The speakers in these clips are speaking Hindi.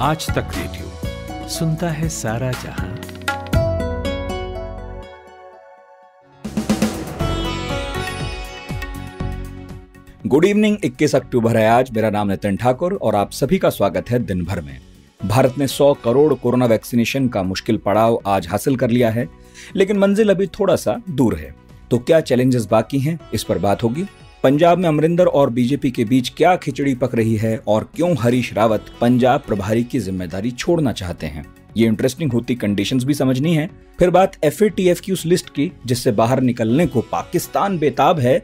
आज तक रेडियो सुनता है सारा जहां। Good evening. 21 अक्टूबर है आज। मेरा नाम नितिन ठाकुर और आप सभी का स्वागत है दिन भर में। भारत ने 100 करोड़ कोरोना वैक्सीनेशन का मुश्किल पड़ाव आज हासिल कर लिया है, लेकिन मंजिल अभी थोड़ा सा दूर है। तो क्या चैलेंजेस बाकी हैं, इस पर बात होगी। पंजाब में अमरिंदर और बीजेपी के बीच क्या खिचड़ी पक रही है और क्यों हरीश रावत पंजाब प्रभारी की जिम्मेदारी छोड़ना चाहते हैं, ये इंटरेस्टिंग होती कंडीशंस भी समझनी है। फिर बात FATF की उस लिस्ट की जिससे बाहर निकलने को पाकिस्तान बेताब है,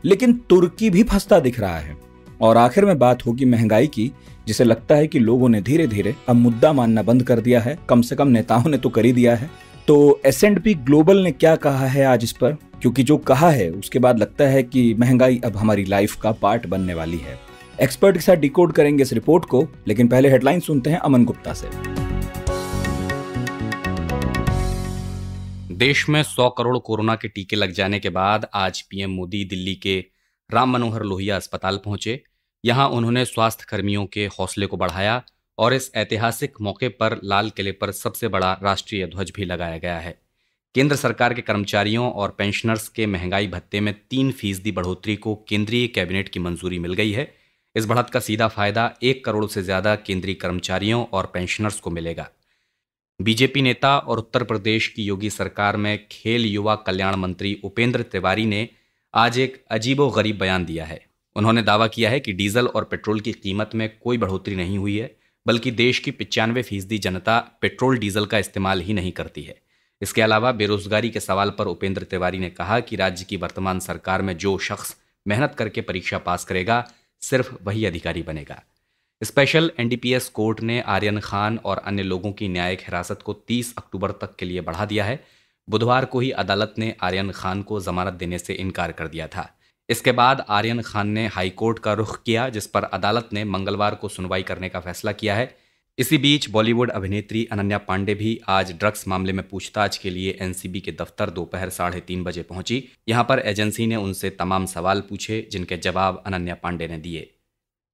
लेकिन तुर्की भी फंसता दिख रहा है। और आखिर में बात होगी महंगाई की, जिसे लगता है कि लोगों ने धीरे धीरे अब मुद्दा मानना बंद कर दिया है, कम से कम नेताओं ने तो कर ही दिया है। तो S&P ग्लोबल ने क्या कहा है आज इस पर, क्योंकि जो कहा है उसके बाद लगता है कि महंगाई अब हमारी लाइफ का पार्ट बनने वाली है। एक्सपर्ट के साथ डिकोड करेंगे इस रिपोर्ट को, लेकिन पहले हेडलाइन सुनते हैं अमन गुप्ता से। देश में 100 करोड़ कोरोना के टीके लग जाने के बाद आज पीएम मोदी दिल्ली के राम मनोहर लोहिया अस्पताल पहुंचे। यहां उन्होंने स्वास्थ्य कर्मियों के हौसले को बढ़ाया और इस ऐतिहासिक मौके पर लाल किले पर सबसे बड़ा राष्ट्रीय ध्वज भी लगाया गया है। केंद्र सरकार के कर्मचारियों और पेंशनर्स के महंगाई भत्ते में 3% बढ़ोतरी को केंद्रीय कैबिनेट की मंजूरी मिल गई है। इस बढ़त का सीधा फायदा 1 करोड़ से ज्यादा केंद्रीय कर्मचारियों और पेंशनर्स को मिलेगा। बीजेपी नेता और उत्तर प्रदेश की योगी सरकार में खेल युवा कल्याण मंत्री उपेंद्र तिवारी ने आज एक अजीबोगरीब बयान दिया है। उन्होंने दावा किया है कि डीजल और पेट्रोल की कीमत में कोई बढ़ोतरी नहीं हुई है, बल्कि देश की 95% जनता पेट्रोल डीजल का इस्तेमाल ही नहीं करती है। इसके अलावा बेरोजगारी के सवाल पर उपेंद्र तिवारी ने कहा कि राज्य की वर्तमान सरकार में जो शख्स मेहनत करके परीक्षा पास करेगा, सिर्फ वही अधिकारी बनेगा। स्पेशल NDPS कोर्ट ने आर्यन खान और अन्य लोगों की न्यायिक हिरासत को 30 अक्टूबर तक के लिए बढ़ा दिया है। बुधवार को ही अदालत ने आर्यन खान को जमानत देने से इनकार कर दिया था। इसके बाद आर्यन खान ने हाई कोर्ट का रुख किया, जिस पर अदालत ने मंगलवार को सुनवाई करने का फैसला किया है। इसी बीच बॉलीवुड अभिनेत्री अनन्या पांडे भी आज ड्रग्स मामले में पूछताछ के लिए NCB के दफ्तर दोपहर 3:30 बजे पहुंची। यहां पर एजेंसी ने उनसे तमाम सवाल पूछे, जिनके जवाब अनन्या पांडे ने दिए।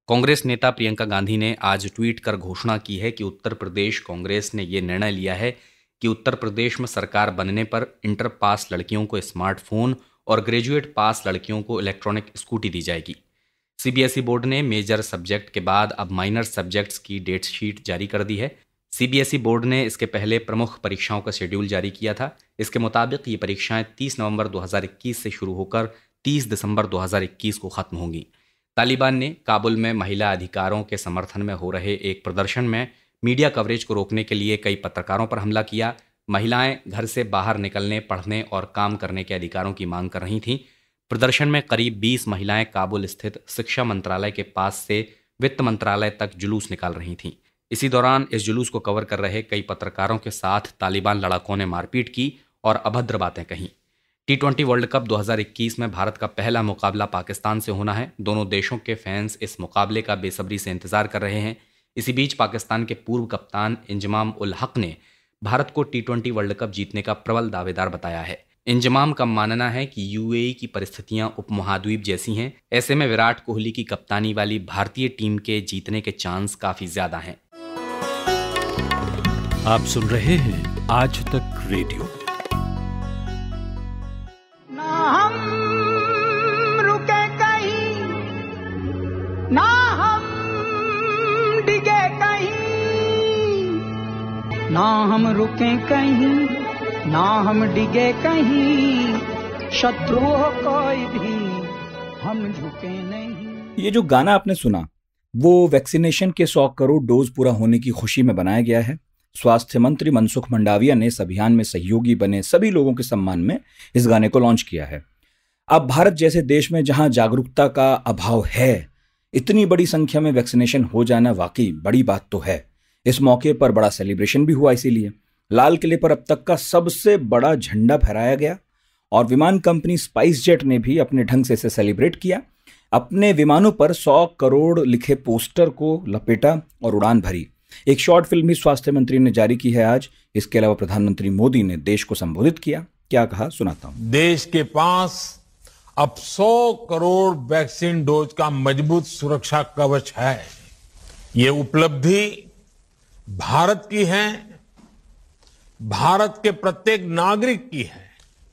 कांग्रेस नेता प्रियंका गांधी ने आज ट्वीट कर घोषणा की है कि उत्तर प्रदेश कांग्रेस ने यह निर्णय लिया है कि उत्तर प्रदेश में सरकार बनने पर इंटर पास लड़कियों को स्मार्टफोन और ग्रेजुएट पास लड़कियों को इलेक्ट्रॉनिक स्कूटी दी जाएगी। CBSE बोर्ड ने मेजर सब्जेक्ट के बाद अब माइनर सब्जेक्ट्स की डेट शीट जारी कर दी है। CBSE बोर्ड ने इसके पहले प्रमुख परीक्षाओं का शेड्यूल जारी किया था। इसके मुताबिक ये परीक्षाएं 30 नवंबर 2021 से शुरू होकर 30 दिसंबर 2021 को खत्म होंगी। तालिबान ने काबुल में महिला अधिकारों के समर्थन में हो रहे एक प्रदर्शन में मीडिया कवरेज को रोकने के लिए कई पत्रकारों पर हमला किया। महिलाएं घर से बाहर निकलने, पढ़ने और काम करने के अधिकारों की मांग कर रही थीं। प्रदर्शन में करीब 20 महिलाएं काबुल स्थित शिक्षा मंत्रालय के पास से वित्त मंत्रालय तक जुलूस निकाल रही थीं। इसी दौरान इस जुलूस को कवर कर रहे कई पत्रकारों के साथ तालिबान लड़ाकों ने मारपीट की और अभद्र बातें कहीं। T20 वर्ल्ड कप 2021 में भारत का पहला मुकाबला पाकिस्तान से होना है। दोनों देशों के फैंस इस मुकाबले का बेसब्री से इंतजार कर रहे हैं। इसी बीच पाकिस्तान के पूर्व कप्तान इंजमाम उल हक ने भारत को T20 वर्ल्ड कप जीतने का प्रबल दावेदार बताया है। इंजमाम का मानना है कि UAE की परिस्थितियां उपमहाद्वीप जैसी हैं। ऐसे में विराट कोहली की कप्तानी वाली भारतीय टीम के जीतने के चांस काफी ज्यादा हैं। आप सुन रहे हैं आज तक रेडियो। ना हम रुके कहीं, ना हम डिगे कहीं, ना हम रुके कहीं, ना हम डिगे कहीं, शत्रु हो कोई भी हम झुके नहीं। ये जो गाना आपने सुना वो वैक्सीनेशन के 100 करोड़ डोज पूरा होने की खुशी में बनाया गया है। स्वास्थ्य मंत्री मनसुख मंडाविया ने इस अभियान में सहयोगी बने सभी लोगों के सम्मान में इस गाने को लॉन्च किया है। अब भारत जैसे देश में जहां जागरूकता का अभाव है, इतनी बड़ी संख्या में वैक्सीनेशन हो जाना वाकई बड़ी बात तो है। इस मौके पर बड़ा सेलिब्रेशन भी हुआ, इसीलिए लाल किले पर अब तक का सबसे बड़ा झंडा फहराया गया और विमान कंपनी स्पाइस जेट ने भी अपने ढंग से इसे सेलिब्रेट किया। अपने विमानों पर 100 करोड़ लिखे पोस्टर को लपेटा और उड़ान भरी। एक शॉर्ट फिल्म भी स्वास्थ्य मंत्री ने जारी की है आज। इसके अलावा प्रधानमंत्री मोदी ने देश को संबोधित किया। क्या कहा, सुनाता हूं। देश के पास अब 100 करोड़ वैक्सीन डोज का मजबूत सुरक्षा कवच है। ये उपलब्धि भारत की है, भारत के प्रत्येक नागरिक की है।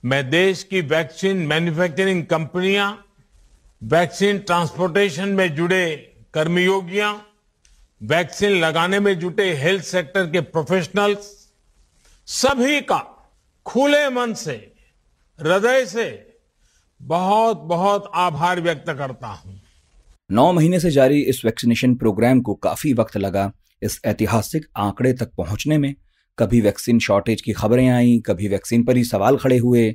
मैं देश की वैक्सीन मैन्युफैक्चरिंग कंपनियां, वैक्सीन ट्रांसपोर्टेशन में जुड़े कर्मयोगियां, वैक्सीन लगाने में जुटे हेल्थ सेक्टर के प्रोफेशनल्स, सभी का खुले मन से, हृदय से बहुत बहुत आभार व्यक्त करता हूं। 9 महीने से जारी इस वैक्सीनेशन प्रोग्राम को काफी वक्त लगा इस ऐतिहासिक आंकड़े तक पहुंचने में। कभी वैक्सीन शॉर्टेज की खबरें आईं, कभी वैक्सीन पर ही सवाल खड़े हुए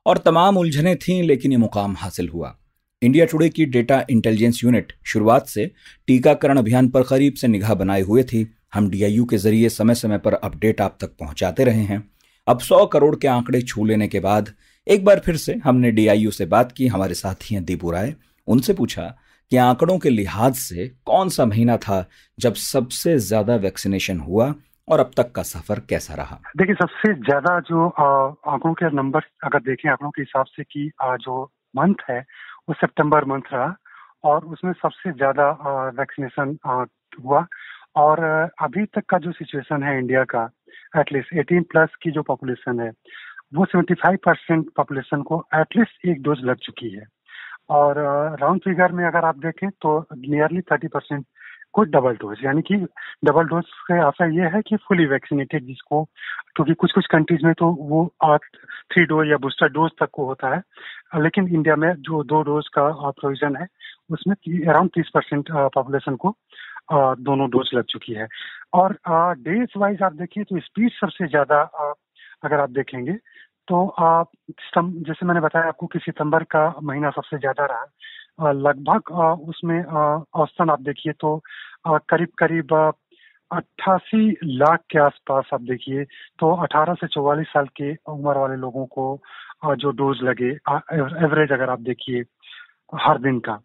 और तमाम उलझनें थीं, लेकिन ये मुकाम हासिल हुआ। इंडिया टुडे की डेटा इंटेलिजेंस यूनिट शुरुआत से टीकाकरण अभियान पर करीब से निगाह बनाए हुए थी। हम डीआईयू के जरिए समय समय पर अपडेट आप तक पहुंचाते रहे हैं। अब 100 करोड़ के आंकड़े छू लेने के बाद एक बार फिर से हमने डीआईयू से बात की। हमारे साथी हैं दीपू राय। उनसे पूछा कि आंकड़ों के लिहाज से कौन सा महीना था जब सबसे ज्यादा वैक्सीनेशन हुआ और अब तक का सफर कैसा रहा। देखिए, सबसे ज्यादा जो आंकड़ों के नंबर अगर देखें आंकड़ों के हिसाब से कि जो मंथ है वो सितंबर मंथ रहा और उसमें सबसे ज्यादा वैक्सीनेशन हुआ। और अभी तक का जो सिचुएशन है इंडिया का, एटलीस्ट 18 प्लस की जो पॉपुलेशन है वो 75% पॉपुलेशन को एटलीस्ट एक डोज लग चुकी है। और राउंड फिगर में अगर आप देखें तो नियरली 30% को डबल डोज, यानी कि डबल डोज का असर ये है कि फुली वैक्सीनेटेड जिसको, क्योंकि कुछ कुछ कंट्रीज में तो वो 3 डोज या बूस्टर डोज तक को होता है, लेकिन इंडिया में जो 2 डोज का प्रोविजन है उसमें अराउंड 30% पॉपुलेशन को दोनों डोज लग चुकी है। और डेज वाइज आप देखिए तो स्पीड सबसे ज्यादा अगर आप देखेंगे तो जैसे मैंने बताया आपको कि सितंबर का महीना सबसे ज्यादा रहा। लगभग उसमें औसतन आप देखिए तो करीब करीब 88 लाख के आसपास आप देखिए तो 18 से 44 साल के उम्र वाले लोगों को जो डोज लगे, एवरेज अगर आप देखिए हर दिन का,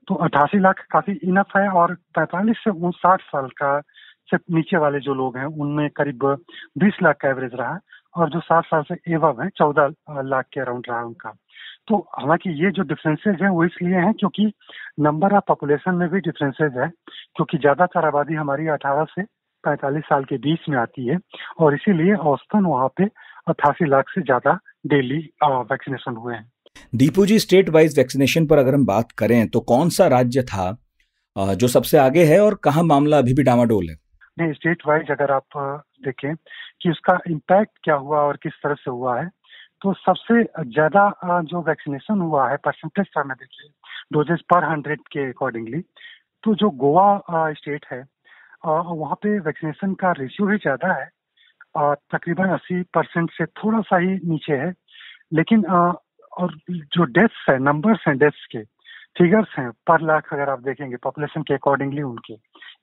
तो 88 लाख काफी इनफ है। और 45 से 59 साल का से नीचे वाले जो लोग हैं उनमें करीब 20 लाख का एवरेज रहा और जो 60 साल से एवब है 14 लाख के अराउंड रहा उनका। तो हालांकि ये जो डिफरेंसेज हैं वो इसलिए हैं क्योंकि नंबर ऑफ पॉपुलेशन में भी डिफरेंसेज है, क्योंकि ज्यादातर आबादी हमारी 18 से 45 साल के बीच में आती है और इसीलिए औसतन वहाँ पे 88 लाख से ज्यादा डेली वैक्सीनेशन हुए हैं। दीपू जी, स्टेट वाइज वैक्सीनेशन पर अगर हम बात करें तो कौन सा राज्य था जो सबसे आगे है और कहाँ मामला अभी भी डामाडोल है? नहीं, स्टेट वाइज अगर आप देखें कि उसका इम्पैक्ट क्या हुआ और किस तरह से हुआ है, तो सबसे ज्यादा जो वैक्सीनेशन हुआ है परसेंटेज टर्म में देखिए डोजेस पर 100 के अकॉर्डिंगली, तो जो गोवा स्टेट है वहाँ पे वैक्सीनेशन का रेशियो ही ज्यादा है, तकरीबन 80% से थोड़ा सा ही नीचे है। लेकिन और जो डेथ्स है, नंबर्स हैं डेथ्स के, फिगर्स हैं पर लाख अगर आप देखेंगे पॉपुलेशन के अकॉर्डिंगली उनके,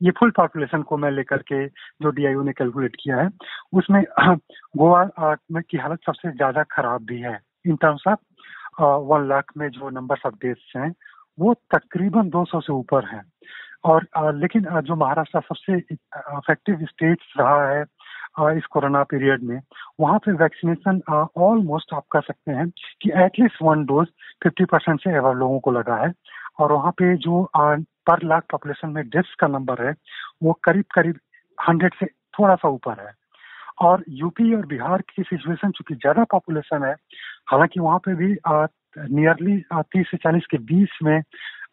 ये फुल पॉपुलेशन को मैं लेकर के जो डीआईयू ने कैलकुलेट किया है उसमें गोवा में की हालत सबसे ज्यादा खराब भी है। इन टर्म्स ऑफ 1 लाख में जो नंबर ऑफ डेथ्स हैं वो तकरीबन 200 से ऊपर हैं। और लेकिन जो महाराष्ट्र सबसे इफेक्टिव स्टेट रहा है इस कोरोना पीरियड में, वहाँ पे वैक्सीनेशन ऑलमोस्ट आप कह सकते हैं कि एटलीस्ट 1 डोज 50% से एवर लोगों को लगा है। और वहाँ पे जो पर लाख पॉपुलेशन में डेथ्स का नंबर है वो करीब करीब 100 से थोड़ा सा ऊपर है। और यूपी और बिहार की सिचुएशन चूंकि ज्यादा पॉपुलेशन है, हालांकि वहाँ पे भी नियरली 30 से 40 के बीच में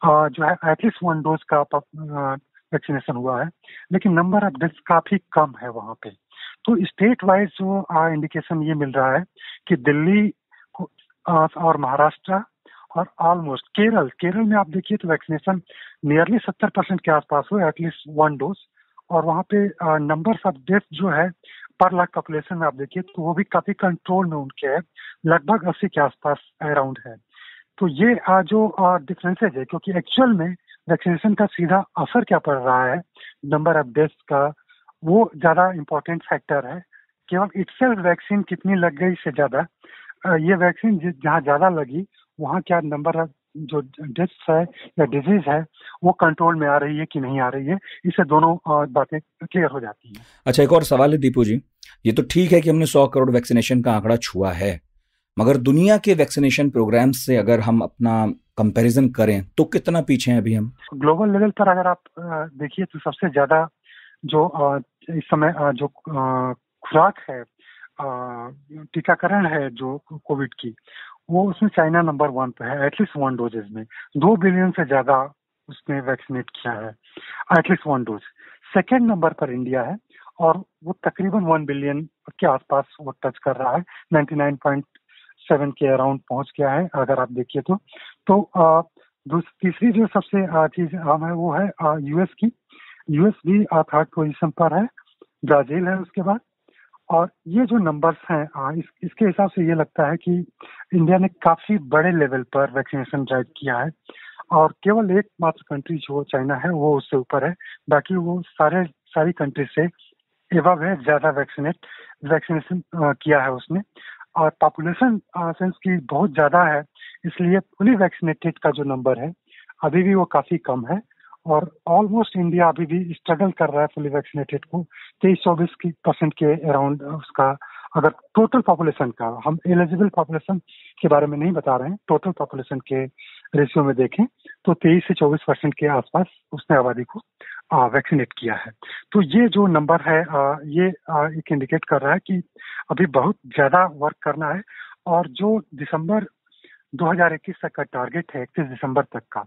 जो है एटलीस्ट 1 डोज का वैक्सीनेशन हुआ है, लेकिन नंबर ऑफ डेथ्स काफी कम है वहाँ पे। तो स्टेट वाइज जो इंडिकेशन ये मिल रहा है कि दिल्ली और महाराष्ट्र और ऑलमोस्ट केरल में आप देखिए तो वैक्सीनेशन नियरली 70% के आसपास हुआ, एटलीस्ट 1 डोज। और वहाँ पे नंबर्स ऑफ डेथ जो है पर लाख पॉपुलेशन में आप देखिए तो वो भी काफी कंट्रोल में उनके है, लगभग 80 के आसपास अराउंड है। तो ये जो डिफरेंसेज है, क्योंकि एक्चुअल में वैक्सीनेशन का सीधा असर क्या पड़ रहा है नंबर ऑफ डेथ्स का, वो ज्यादा इम्पोर्टेंट फैक्टर है। केवल इटसेल्फ वैक्सीन कितनी लग गई से ज्यादा ये वैक्सीन जहाँ ज्यादा लगी वहाँ क्या नंबर ऑफ जो डेथ्स है या डिजीज है वो कंट्रोल में आ रही है कि नहीं आ रही है, इससे दोनों बातें क्लियर हो जाती हैं। अच्छा, एक और सवाल है दीपू जी, ये तो ठीक है कि हमने 100 करोड़ वैक्सीनेशन का आंकड़ा छुआ है, मगर दुनिया के वैक्सीनेशन प्रोग्राम से अगर हम अपना कंपैरिजन करें तो कितना पीछे हैं अभी हम? ग्लोबल लेवल पर अगर आप देखिए तो सबसे ज्यादा जो इस समय जो खुराक है, टीकाकरण है जो कोविड की, वो उसमें चाइना नंबर 1 पे है, एटलीस्ट 1 डोजेज में 2 बिलियन से ज्यादा उसने वैक्सीनेट किया है, एटलीस्ट 1 डोज। सेकेंड नंबर पर इंडिया है और वो तकरीबन 1 बिलियन के आसपास वो टच कर रहा है, 99.7 के अराउंड पहुंच गया है अगर आप देखिए तो तीसरी जो सबसे चीज आम है वो है यूएस की। यूएस भी 3rd पोजीशन पर है, ब्राजील है उसके बाद। और ये जो नंबर्स हैं इसके हिसाब से ये लगता है कि इंडिया ने काफी बड़े लेवल पर वैक्सीनेशन ड्राइव किया है और केवल एकमात्र कंट्री जो चाइना है वो उससे ऊपर है, बाकी वो सारी कंट्री से एवब है, ज्यादा वैक्सीनेशन किया है उसने। और पॉपुलेशन सेंस की बहुत ज्यादा है, इसलिए फुली वैक्सीनेटेड का जो नंबर है अभी भी वो काफी कम है और ऑलमोस्ट इंडिया अभी भी स्ट्रगल कर रहा है फुली वैक्सीनेटेड को 23-24% के अराउंड उसका। अगर टोटल पॉपुलेशन का, हम एलिजिबल पॉपुलेशन के बारे में नहीं बता रहे हैं, टोटल पॉपुलेशन के रेशियो में देखें तो 23 से 24% के आसपास उसने आबादी को वैक्सीनेट किया है। तो ये जो नंबर है ये एक इंडिकेट कर रहा है कि अभी बहुत ज्यादा वर्क करना है और जो दिसंबर 2021 तक का टारगेट है 31 दिसंबर तक का,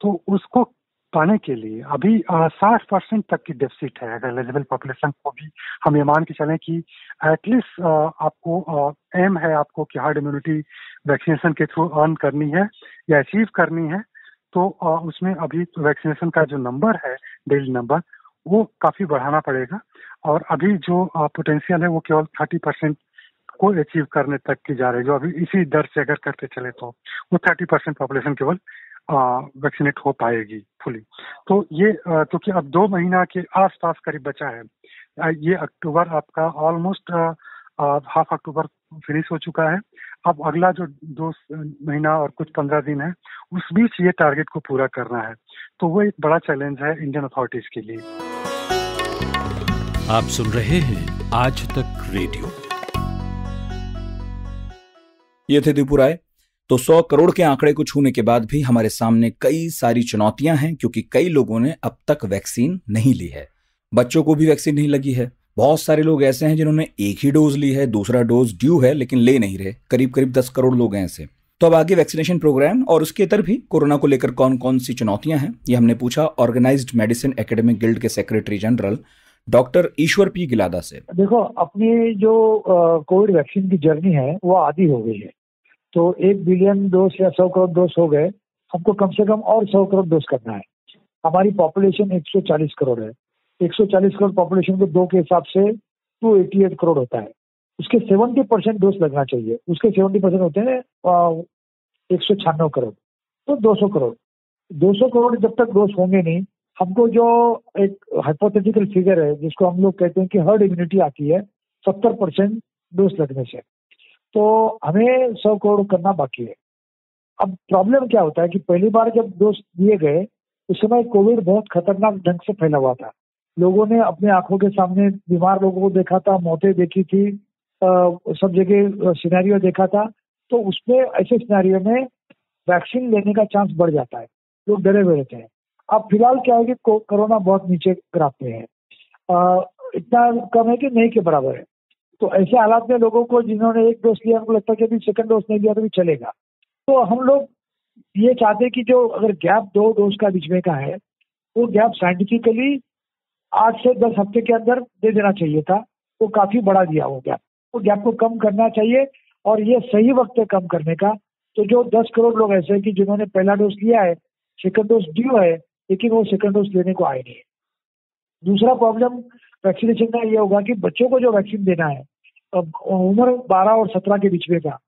तो उसको पाने के लिए अभी 60% तक की डेफिसिट है। अगर एलिजिबल पॉपुलेशन को भी हम ये मान के चलें कि एटलीस्ट आपको एम है आपको कि हार्ड इम्यूनिटी वैक्सीनेशन के थ्रू अर्न करनी है या अचीव करनी है, तो उसमें अभी वैक्सीनेशन का जो नंबर है, डेली नंबर, वो काफी बढ़ाना पड़ेगा। और अभी जो पोटेंशियल है वो केवल 30% को अचीव करने तक की जा रही है, जो अभी इसी दर से अगर करते चले तो वो 30% पॉपुलेशन केवल वैक्सीनेट हो पाएगी फुली। तो ये क्योंकि अब 2 महीना के आसपास करीब बचा है, ये अक्टूबर आपका ऑलमोस्ट हाफ अक्टूबर फिनिश हो चुका है। अब अगला जो 2 महीना और कुछ 15 दिन है, उस बीच ये टारगेट को पूरा करना है, तो वो एक बड़ा चैलेंज है इंडियन अथॉरिटीज के लिए। आप सुन रहे हैं आज तक रेडियो। ये थे दीपू राय। तो 100 करोड़ के आंकड़े को छूने के बाद भी हमारे सामने कई सारी चुनौतियां हैं, क्योंकि कई लोगों ने अब तक वैक्सीन नहीं ली है। बच्चों को भी वैक्सीन नहीं लगी है। बहुत सारे लोग ऐसे हैं जिन्होंने एक ही डोज ली है, दूसरा डोज ड्यू है लेकिन ले नहीं रहे। करीब 10 करोड़ लोग हैं ऐसे। तो अब आगे वैक्सीनेशन प्रोग्राम और उसके इतर भी कोरोना को लेकर कौन कौन सी चुनौतियां हैं, ये हमने पूछा ऑर्गेनाइज्ड मेडिसिन एकेडमिक गिल्ड के सेक्रेटरी जनरल डॉक्टर ईश्वर पी गिलादा से। देखो, अपनी जो कोविड वैक्सीन की जर्नी है वो आधी हो गई है, तो 1 बिलियन डोज या 100 करोड़ डोज हो गए, हमको कम से कम और 100 करोड़ डोज करना है। हमारी पॉपुलेशन 140 करोड़ है। 140 करोड़ पॉपुलेशन को 2 के हिसाब से 288 करोड़ होता है। उसके 70% डोज लगना चाहिए। उसके 70% होते हैं 196 करोड़, तो 200 करोड़। 200 करोड़ जब तक डोज होंगे नहीं, हमको जो एक हाइपोथेटिकल फिगर है जिसको हम लोग कहते हैं कि हर्ड इम्यूनिटी आती है 70% डोज लगने से, तो हमें 100 करोड़ करना बाकी है। अब प्रॉब्लम क्या होता है कि पहली बार जब डोज दिए गए उस समय कोविड बहुत खतरनाक ढंग से फैला हुआ था। लोगों ने अपने आंखों के सामने बीमार लोगों को देखा था, मौतें देखी थी, सब जगह सिनेरियो देखा था। तो उसमें ऐसे सिनेरियो में वैक्सीन लेने का चांस बढ़ जाता है, लोग डरे हुए रहते हैं। अब फिलहाल क्या है कि कोरोना बहुत नीचे ग्राफ पे है, इतना कम है कि नहीं के बराबर है। तो ऐसे हालात में लोगों को जिन्होंने 1 डोज लिया उनको लगता है कि अभी सेकंड डोज नहीं लिया तो भी चलेगा। तो हम लोग ये चाहते हैं कि जो अगर गैप 2 डोज का बीच में का है, वो गैप साइंटिफिकली 8 से 10 हफ्ते के अंदर दे देना चाहिए था। वो काफी बड़ा दिया वो गैप। वो गैप को कम करना चाहिए और ये सही वक्त है कम करने का। तो जो 10 करोड़ लोग ऐसे हैं कि जिन्होंने पहला डोज लिया है, सेकंड डोज ड्यू है, लेकिन वो सेकंड डोज लेने को आए नहीं है। दूसरा प्रॉब्लम वैक्सीनेशन का ये होगा कि बच्चों को जो वैक्सीन देना है, उम्र 12 और 17 के बीच में का,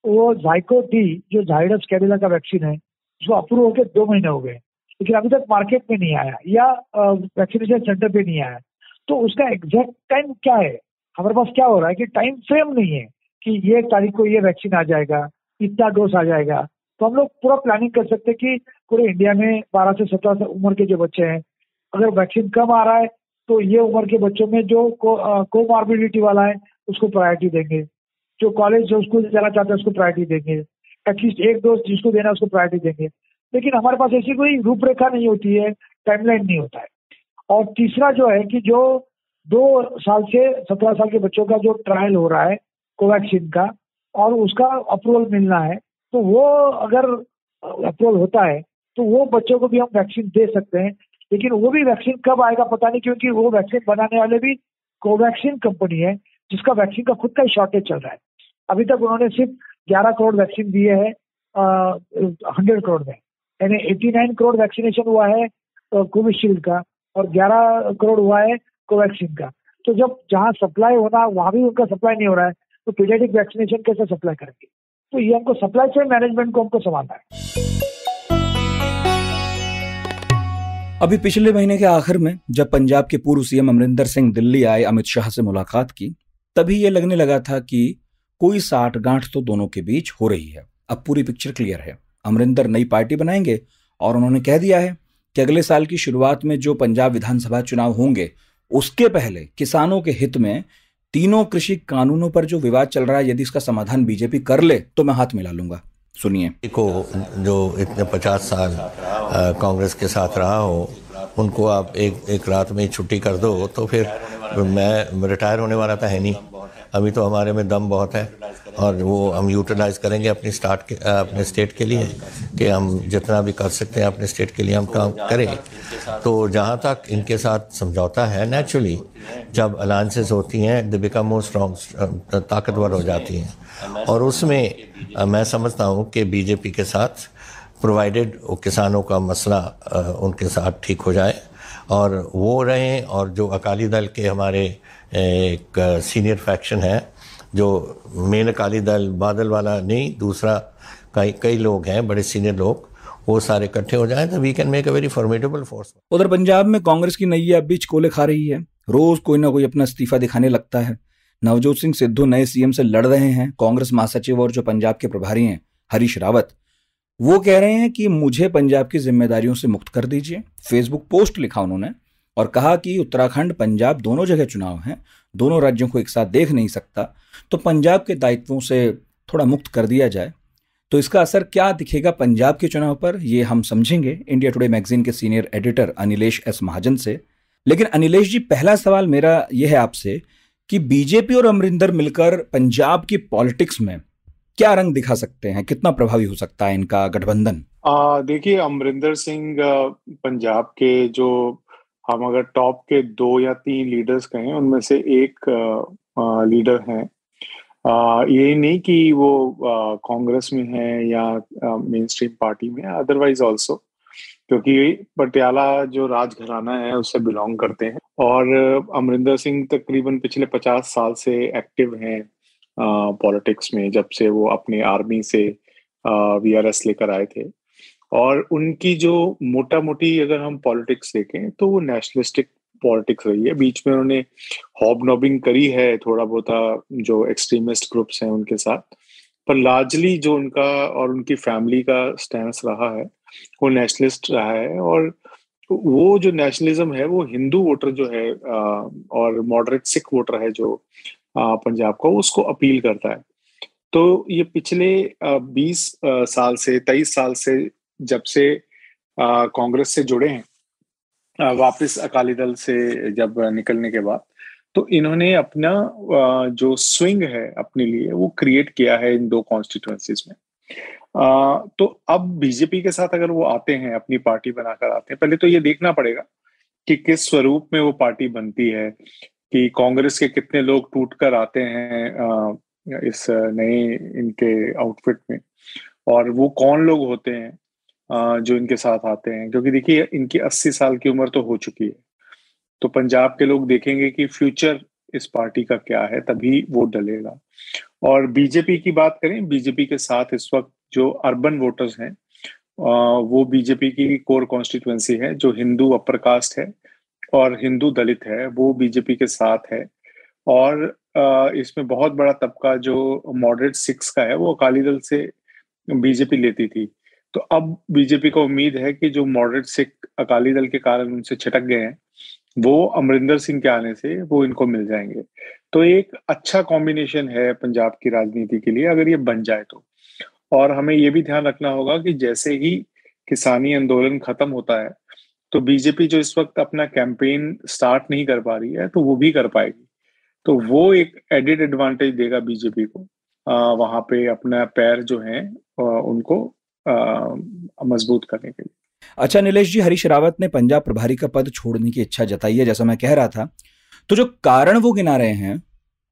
वो ज़ाइको-टी जो जाइडस कैडिला का वैक्सीन है, उसको अप्रूव होकर 2 महीने हो गए, लेकिन अभी तक मार्केट में नहीं आया या वैक्सीनेशन सेंटर पे नहीं आया। तो उसका एग्जैक्ट टाइम क्या है? हमारे पास क्या हो रहा है कि टाइम फ्रेम नहीं है कि ये तारीख को ये वैक्सीन आ जाएगा, इतना डोज आ जाएगा। तो हम लोग पूरा प्लानिंग कर सकते हैं कि पूरे इंडिया में 12 से 17 उम्र के जो बच्चे हैं, अगर वैक्सीन कम आ रहा है तो ये उम्र के बच्चों में जो कोमॉर्बिडिटी वाला है उसको प्रायोरिटी देंगे, जो कॉलेज जो स्कूल जाना चाहते हैं उसको प्रायोरिटी देंगे, एटलीस्ट 1 डोज जिसको देना है उसको प्रायोरिटी देंगे। लेकिन हमारे पास ऐसी कोई रूपरेखा नहीं होती है, टाइमलाइन नहीं होता है। और तीसरा जो है कि जो 2 साल से 17 साल के बच्चों का जो ट्रायल हो रहा है कोवैक्सीन का, और उसका अप्रूवल मिलना है, तो वो अगर अप्रूवल होता है तो वो बच्चों को भी हम वैक्सीन दे सकते हैं। लेकिन वो भी वैक्सीन कब आएगा पता नहीं, क्योंकि वो वैक्सीन बनाने वाले भी कोवैक्सीन कंपनी है, जिसका वैक्सीन का खुद का ही शॉर्टेज चल रहा है। अभी तक उन्होंने सिर्फ 11 करोड़ वैक्सीन दिए हैं 100 करोड़ में, यानी 89 करोड़ वैक्सीनेशन हुआ है कोविशील्ड का, और 11 करोड़ हुआ है कोवैक्सीन का। तो जब जहाँ सप्लाई होना वहां भी उनका सप्लाई नहीं हो रहा है, तो पीडियाट्रिक वैक्सीनेशन कैसे सप्लाई करेंगे? तो ये हमको सप्लाई चेन मैनेजमेंट को हमको संभालना है। अभी पिछले महीने के आखिर में जब पंजाब के पूर्व सीएम अमरिंदर सिंह दिल्ली आए अमित शाह से मुलाकात की, तभी ये लगने लगा था कि कोई साठगांठ तो दोनों के बीच हो रही है। अब पूरी पिक्चर क्लियर है। अमरिंदर नई पार्टी बनाएंगे और उन्होंने कह दिया है कि अगले साल की शुरुआत में जो पंजाब विधानसभा चुनाव होंगे उसके पहले किसानों के हित में तीनों कृषि कानूनों पर जो विवाद चल रहा है, यदि इसका समाधान बीजेपी कर ले तो मैं हाथ मिला लूंगा। सुनिए। को जो इतने 50 साल कांग्रेस के साथ रहा हो, उनको आप एक रात में छुट्टी कर दो तो फिर मैं रिटायर होने वाला था है नहीं। अभी तो हमारे में दम बहुत है और वो हम यूटिलाइज करेंगे अपने स्टेट के लिए कि हम जितना भी कर सकते हैं अपने स्टेट के लिए हम काम करें। तो जहाँ तक इनके साथ समझौता है, नेचुरली जब अलायंसेस होती हैं दे बिकम मोर स्ट्रॉन्ग, ताकतवर हो जाती हैं। और उसमें मैं समझता हूँ कि बीजेपी के साथ प्रोवाइडेड किसानों का मसला उनके साथ ठीक हो जाए और वो रहें, और जो अकाली दल के हमारे एक सीनियर फैक्शन है, जो मेन अकाली दल बादल वाला नहीं, दूसरा कई लोग हैं बड़े सीनियर लोग, वो सारे इकट्ठे हो जाएं तो we can make a very formidable force. उधर पंजाब में कांग्रेस की नैया बीच कोले खा रही है। रोज कोई ना कोई अपना इस्तीफा दिखाने लगता है। नवजोत सिंह सिद्धू नए सीएम से लड़ रहे हैं। कांग्रेस महासचिव और जो पंजाब के प्रभारी हैं हरीश रावत, वो कह रहे हैं कि मुझे पंजाब की जिम्मेदारियों से मुक्त कर दीजिए। फेसबुक पोस्ट लिखा उन्होंने और कहा कि उत्तराखंड पंजाब दोनों जगह चुनाव हैं, दोनों राज्यों को एक साथ देख नहीं सकता, तो पंजाब के दायित्वों से थोड़ा मुक्त कर दिया जाए। तो इसका असर क्या दिखेगा पंजाब के चुनाव पर, ये हम समझेंगे इंडिया टुडे मैगजीन के सीनियर एडिटर अनिलेश एस महाजन से। लेकिन अनिलेश जी, पहला सवाल मेरा यह है आपसे कि बीजेपी और अमरिंदर मिलकर पंजाब की पॉलिटिक्स में क्या रंग दिखा सकते हैं, कितना प्रभावी हो सकता है इनका गठबंधन? देखिए, अमरिंदर सिंह पंजाब के जो हम अगर टॉप के 2 या 3 लीडर्स कहें उनमें से एक लीडर हैं। ये नहीं कि वो कांग्रेस में है या मेन स्ट्रीम पार्टी में, अदरवाइज ऑल्सो, क्योंकि पटियाला जो राजघराना है उससे बिलोंग करते हैं। और अमरिंदर सिंह तकरीबन पिछले 50 साल से एक्टिव हैं पॉलिटिक्स में, जब से वो अपनी आर्मी से वीआरएस लेकर आए थे। और उनकी जो मोटा मोटी अगर हम पॉलिटिक्स देखें तो वो नेशनलिस्टिक पॉलिटिक्स रही है। बीच में उन्होंने हॉबनॉबिंग करी है थोड़ा बहुत जो एक्सट्रीमिस्ट ग्रुप्स हैं उनके साथ, पर लार्जली जो उनका और उनकी फैमिली का स्टैंस रहा है वो नेशनलिस्ट रहा है। और वो जो नेशनलिज्म है वो हिंदू वोटर जो है और मॉडरेट सिख वोटर है जो पंजाब का, उसको अपील करता है। तो ये पिछले 20 साल से 23 साल से जब से कांग्रेस से जुड़े हैं, वापस अकाली दल से जब निकलने के बाद, तो इन्होंने अपना जो स्विंग है अपने लिए वो क्रिएट किया है इन 2 कॉन्स्टिट्यूएंसीज में। तो अब बीजेपी के साथ अगर वो आते हैं, अपनी पार्टी बनाकर आते हैं, पहले तो ये देखना पड़ेगा कि किस स्वरूप में वो पार्टी बनती है, कि कांग्रेस के कितने लोग टूटकर आते हैं इस नए इनके आउटफिट में, और वो कौन लोग होते हैं जो इनके साथ आते हैं। क्योंकि देखिए, इनकी 80 साल की उम्र तो हो चुकी है, तो पंजाब के लोग देखेंगे कि फ्यूचर इस पार्टी का क्या है, तभी वोट डलेगा। और बीजेपी की बात करें, बीजेपी के साथ इस वक्त जो अर्बन वोटर्स हैं वो बीजेपी की कोर कॉन्स्टिट्यूएंसी है, जो हिंदू अपर कास्ट है और हिंदू दलित है, वो बीजेपी के साथ है। और इसमें बहुत बड़ा तबका जो मॉडरेट सिख्स का है वो अकाली दल से बीजेपी लेती थी। तो अब बीजेपी को उम्मीद है कि जो मॉडरेट सिख अकाली दल के कारण उनसे छिटक गए हैं, वो अमरिंदर सिंह के आने से वो इनको मिल जाएंगे। तो एक अच्छा कॉम्बिनेशन है पंजाब की राजनीति के लिए अगर ये बन जाए तो। और हमें ये भी ध्यान रखना होगा कि जैसे ही किसानी आंदोलन खत्म होता है तो बीजेपी जो इस वक्त अपना कैंपेन स्टार्ट नहीं कर पा रही है तो वो भी कर पाएगी। तो वो एक एडेड एडवांटेज देगा बीजेपी को वहां पे अपना पैर जो है उनको मजबूत करने के लिए। अच्छा नीलेश जी, हरीश रावत ने पंजाब प्रभारी का पद छोड़ने की इच्छा जताई है, जैसा मैं कह रहा था। तो जो कारण वो गिना रहे हैं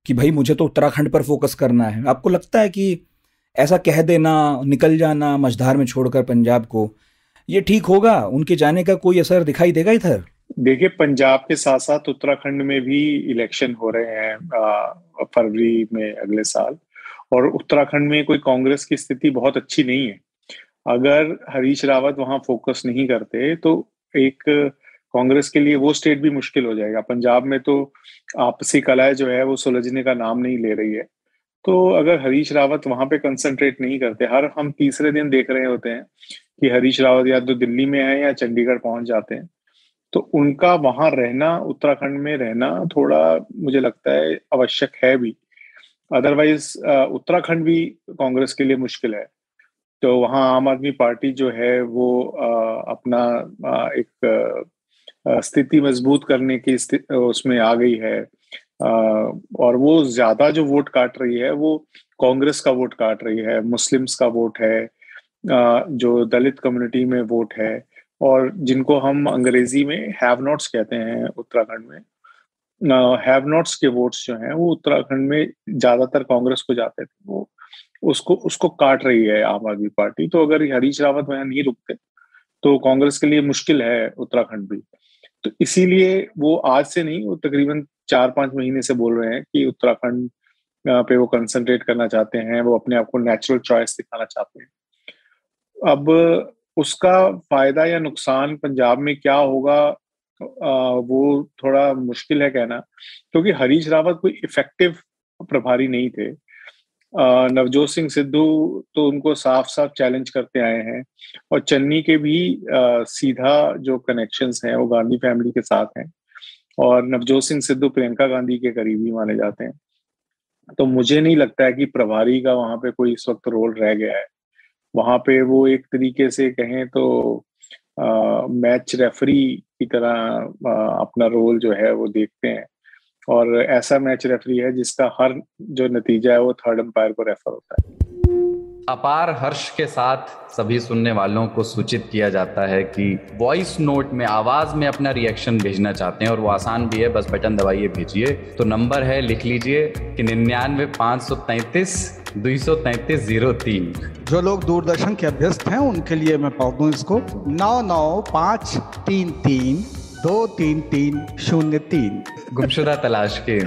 कि भाई मुझे तो उत्तराखंड पर फोकस करना है, आपको लगता है कि ऐसा कह देना, निकल जाना मझधार में छोड़कर पंजाब को, ये ठीक होगा? उनके जाने का कोई असर दिखाई देगा इधर? देखिए, पंजाब के साथ साथ उत्तराखंड में भी इलेक्शन हो रहे हैं फरवरी में अगले साल, और उत्तराखंड में कोई कांग्रेस की स्थिति बहुत अच्छी नहीं है। अगर हरीश रावत वहां फोकस नहीं करते तो एक कांग्रेस के लिए वो स्टेट भी मुश्किल हो जाएगा। पंजाब में तो आपसी कलह जो है वो सुलझने का नाम नहीं ले रही है। तो अगर हरीश रावत वहां पे कंसंट्रेट नहीं करते, हम तीसरे दिन देख रहे होते हैं कि हरीश रावत या तो दिल्ली में है या चंडीगढ़ पहुंच जाते हैं, तो उनका वहां रहना, उत्तराखंड में रहना थोड़ा मुझे लगता है आवश्यक है भी। अदरवाइज उत्तराखंड भी कांग्रेस के लिए मुश्किल है। तो वहां आम आदमी पार्टी जो है वो अपना एक स्थिति मजबूत करने की उसमें आ गई है, और वो ज्यादा जो वोट काट रही है वो कांग्रेस का वोट काट रही है, मुस्लिम्स का वोट है, जो दलित कम्युनिटी में वोट है, और जिनको हम अंग्रेजी में हैव नॉट्स कहते हैं उत्तराखंड में, हैव नॉट्स के वोट्स जो हैं वो उत्तराखंड में ज्यादातर कांग्रेस को जाते थे, वो उसको काट रही है आम आदमी पार्टी। तो अगर हरीश रावत वहां नहीं रुकते तो कांग्रेस के लिए मुश्किल है उत्तराखंड भी। तो इसीलिए वो आज से नहीं, वो तकरीबन 4-5 महीने से बोल रहे हैं कि उत्तराखंड पे वो कंसंट्रेट करना चाहते हैं, वो अपने आप को नेचुरल चॉइस दिखाना चाहते हैं। अब उसका फायदा या नुकसान पंजाब में क्या होगा वो थोड़ा मुश्किल है कहना, क्योंकि हरीश रावत कोई इफेक्टिव प्रभारी नहीं थे। नवजोत सिंह सिद्धू तो उनको साफ साफ चैलेंज करते आए हैं, और चन्नी के भी सीधा जो कनेक्शंस हैं वो गांधी फैमिली के साथ हैं, और नवजोत सिंह सिद्धू प्रियंका गांधी के करीबी माने जाते हैं। तो मुझे नहीं लगता है कि प्रभारी का वहां पे कोई इस वक्त रोल रह गया है। वहां पे वो एक तरीके से कहें तो मैच रेफरी की तरह अपना रोल जो है वो देखते हैं, और ऐसा मैच रेफरी है जिसका हर जो नतीजा है वो थर्ड अंपायर को रेफर होता है। अपार हर्ष के साथ सभी सुनने वालों को सूचित किया जाता है कि वॉइस नोट में आवाज में अपना रिएक्शन भेजना चाहते हैं, और वो आसान भी है, बस बटन दबाइए भेजिए। तो नंबर है, लिख लीजिए कि 99 533 233 03। जो लोग दूरदर्शन के अभ्यस्त हैं उनके लिए मैं पढ़ दूं इसको, 99-533 23303। गुमशुदा तलाश के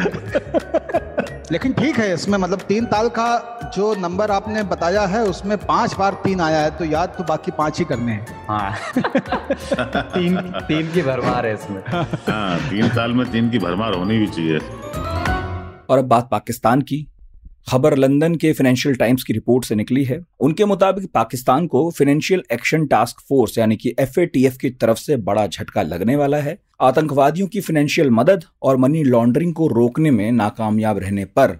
लेकिन ठीक है, इसमें मतलब 3 ताल का जो नंबर आपने बताया है उसमें 5 बार 3 आया है, तो याद तो बाकी 5 ही करने हैं। हाँ तीन की भरमार है इसमें। हाँ, 3 साल में 3 की भरमार होनी भी चाहिए। और अब बात पाकिस्तान की। खबर लंदन के फाइनेंशियल टाइम्स की रिपोर्ट से निकली है। उनके मुताबिक पाकिस्तान को फाइनेंशियल एक्शन टास्क फोर्स यानी कि FATF की तरफ से बड़ा झटका लगने वाला है। आतंकवादियों की फाइनेंशियल मदद और मनी लॉन्ड्रिंग को रोकने में नाकामयाब रहने पर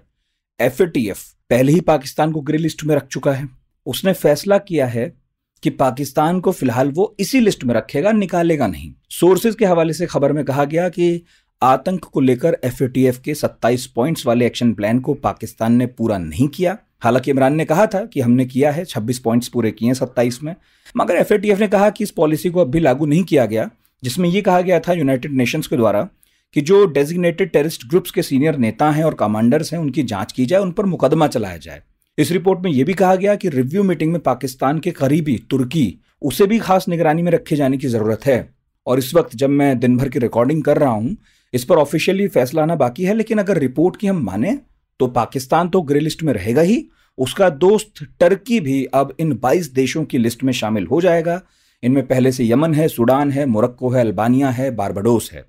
FATF पहले ही पाकिस्तान को ग्रे लिस्ट में रख चुका है। उसने फैसला किया है कि पाकिस्तान को फिलहाल वो इसी लिस्ट में रखेगा, निकालेगा नहीं। सोर्सेज के हवाले से खबर में कहा गया कि आतंक को लेकर FATF के 27 पॉइंट्स वाले एक्शन प्लान को पाकिस्तान ने पूरा नहीं किया। हालांकि इमरान ने कहा था कि हमने किया है, 26 पॉइंट्स पूरे किए 27 में, मगर FATF ने कहा कि इस पॉलिसी को अब भी लागू नहीं किया गया, जिसमें यह कहा गया था यूनाइटेड नेशंस के द्वारा कि जो डेजिग्नेटेड टेररिस्ट ग्रुप्स के सीनियर नेता हैं और कमांडर्स हैं उनकी जांच की जाए, उन पर मुकदमा चलाया जाए। इस रिपोर्ट में यह भी कहा गया कि रिव्यू मीटिंग में पाकिस्तान के करीबी तुर्की, उसे भी खास निगरानी में रखे जाने की जरूरत है। और इस वक्त जब मैं दिन भर की रिकॉर्डिंग कर रहा हूं, इस पर ऑफिशियली फैसला आना बाकी है, लेकिन अगर रिपोर्ट की हम माने तो पाकिस्तान तो ग्रे लिस्ट में रहेगा ही, उसका दोस्त टर्की भी अब इन 22 देशों की लिस्ट में शामिल हो जाएगा। इनमें पहले से यमन है, सूडान है, मोरक्को है, अल्बानिया है, बारबाडोस है।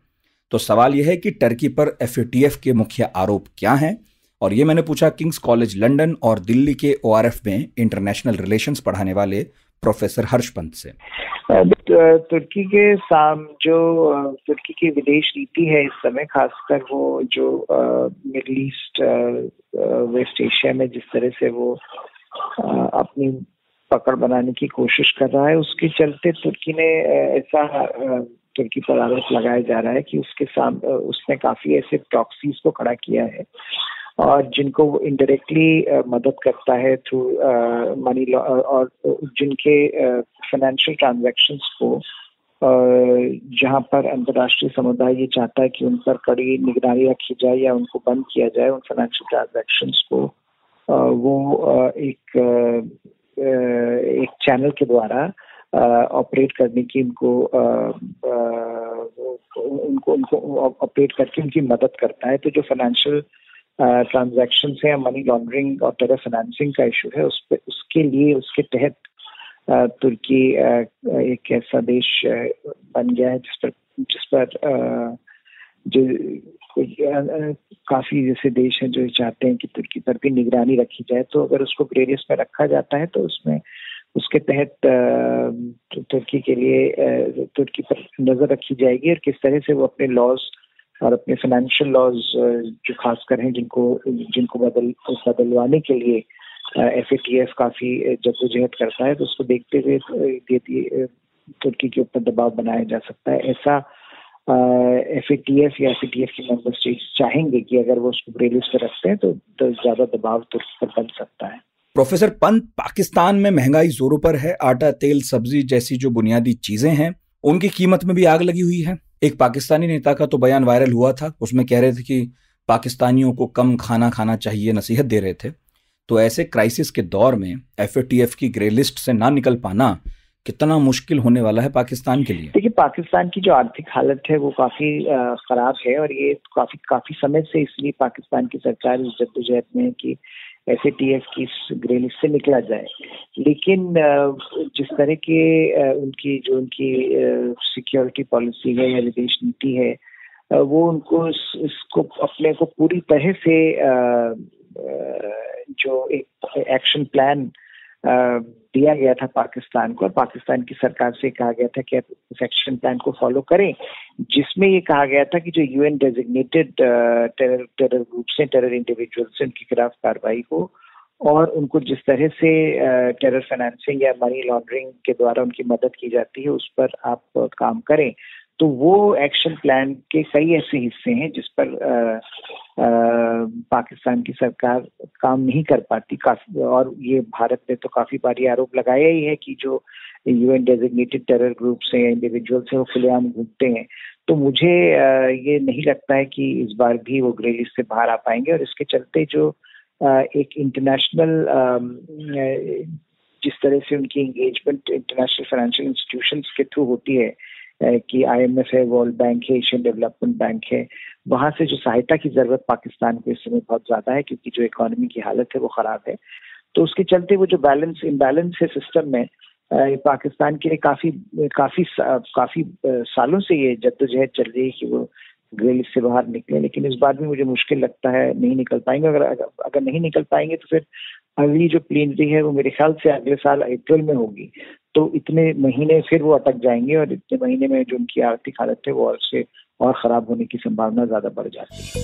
तो सवाल यह है कि टर्की पर FATF के मुख्य आरोप क्या हैं, और ये मैंने पूछा किंग्स कॉलेज लंदन और दिल्ली के ORF में इंटरनेशनल रिलेशंस पढ़ाने वाले प्रोफेसर हर्ष पंत से। तुर्की के तुर्की की विदेश नीति है इस समय, खासकर वो जो मिडिल ईस्ट, वेस्ट एशिया में जिस तरह से वो अपनी पकड़ बनाने की कोशिश कर रहा है, उसके चलते तुर्की ने ऐसा तुर्की पर आरोप लगाया जा रहा है कि उसके सामने उसने काफी ऐसे प्रॉक्सीज को खड़ा किया है और जिनको वो इनडायरेक्टली मदद करता है थ्रू मनी लॉ और जिनके फाइनेंशियल ट्रांजैक्शंस को जहां पर अंतर्राष्ट्रीय समुदाय ये चाहता है कि उन पर कड़ी निगरानी रखी जाए या उनको बंद किया जाए, उन फाइनेंशियल ट्रांजैक्शंस को वो एक चैनल के द्वारा ऑपरेट करने की उनको ऑपरेट करके उनकी मदद करता है। तो जो फाइनेंशियल ट्रांजैक्शंस है, मनी लॉन्ड्रिंग और टेरर फाइनेंसिंग का इशू है, उसके तहत तुर्की एक ऐसा देश बन गया है जिस पर काफी जैसे देश हैं जो चाहते हैं कि तुर्की पर भी निगरानी रखी जाए। तो अगर उसको ग्रे लिस्ट में रखा जाता है तो उसमें उसके तहत तुर्की के लिए तुर्की पर नजर रखी जाएगी और किस तरह से वो अपने लॉज और अपने फाइनेंशियल लॉज जो खासकर हैं जिनको बदलवाने के लिए FATF काफी जद्दोजहद करता है, तो उसको देखते हुए तुर्की के ऊपर दबाव बनाया जा सकता है। ऐसा FATF या FATF के मेंबर स्टेट्स चाहेंगे कि अगर वो उसको ग्रे लिस्ट पर रखते हैं तो ज्यादा दबाव तुर्की पर बन सकता है। प्रोफेसर पंत, पाकिस्तान में महंगाई जोरों पर है। आटा, तेल, सब्जी जैसी जो बुनियादी चीजें हैं उनकी कीमत में भी आग लगी हुई है। एक पाकिस्तानी नेता का तो बयान वायरल हुआ था, उसमें कह रहे थे कि पाकिस्तानियों को कम खाना खाना चाहिए, नसीहत दे रहे थे। तो ऐसे क्राइसिस के दौर में FATF की ग्रे लिस्ट से ना निकल पाना कितना मुश्किल होने वाला है पाकिस्तान के लिए? देखिए, पाकिस्तान की जो आर्थिक हालत है वो काफी खराब है और ये काफी समय से इसलिए पाकिस्तान की सरकार इस जद्दोजहद में है कि FATF की इस ग्रे लिस्ट से निकला जाए। लेकिन जिस तरह के उनकी सिक्योरिटी पॉलिसी है या विदेश नीति है, वो उनको इसको अपने को पूरी तरह से जो एक एक्शन प्लान दिया गया था पाकिस्तान को, और पाकिस्तान की सरकार से कहा गया था कि आप इस एक्शन प्लान को फॉलो करें, जिसमें ये कहा गया था कि जो UN डेजिग्नेटेड टेरर ग्रुप्स हैं, टेरर इंडिविजुअल्स हैं, उनके खिलाफ कार्रवाई हो और उनको जिस तरह से टेरर फाइनेंसिंग या मनी लॉन्ड्रिंग के द्वारा उनकी मदद की जाती है उस पर आप काम करें। तो वो एक्शन प्लान के कई ऐसे हिस्से हैं जिस पर पाकिस्तान की सरकार काम नहीं कर पाती और ये भारत ने तो काफी बार ये आरोप लगाया ही है कि जो UN डेजिग्नेटेड टेरर ग्रुप्स हैं, इंडिविजुअल्स हैं, वो खुलेआम घूमते हैं। तो मुझे ये नहीं लगता है कि इस बार भी वो ग्रे लिस्ट से बाहर आ पाएंगे और इसके चलते जो एक इंटरनेशनल जिस तरह से उनकी एंगेजमेंट इंटरनेशनल फाइनेंशियल इंस्टीट्यूशंस के थ्रू होती है कि IMF है, वर्ल्ड बैंक है, एशियन डेवलपमेंट बैंक है, वहां से जो सहायता की जरूरत पाकिस्तान को इस समय बहुत ज्यादा है क्योंकि जो इकोनॉमी की हालत है वो खराब है। तो उसके चलते वो जो इम्बैलेंस है सिस्टम में, पाकिस्तान के लिए काफी सालों से ये जद्दोजहद चल रही है कि वो ग्रे लिस्ट से बाहर निकले, लेकिन इस बार भी मुझे मुश्किल लगता है नहीं निकल पाएंगे। अगर नहीं निकल पाएंगे तो फिर अगली जो प्लीनरी है वो मेरे ख्याल से अगले साल अप्रैल में होगी। तो इतने महीने फिर वो अटक जाएंगे और इतने महीने में जो उनकी आर्थिक हालत है वो और खराब होने की संभावना ज्यादा बढ़ जाती है।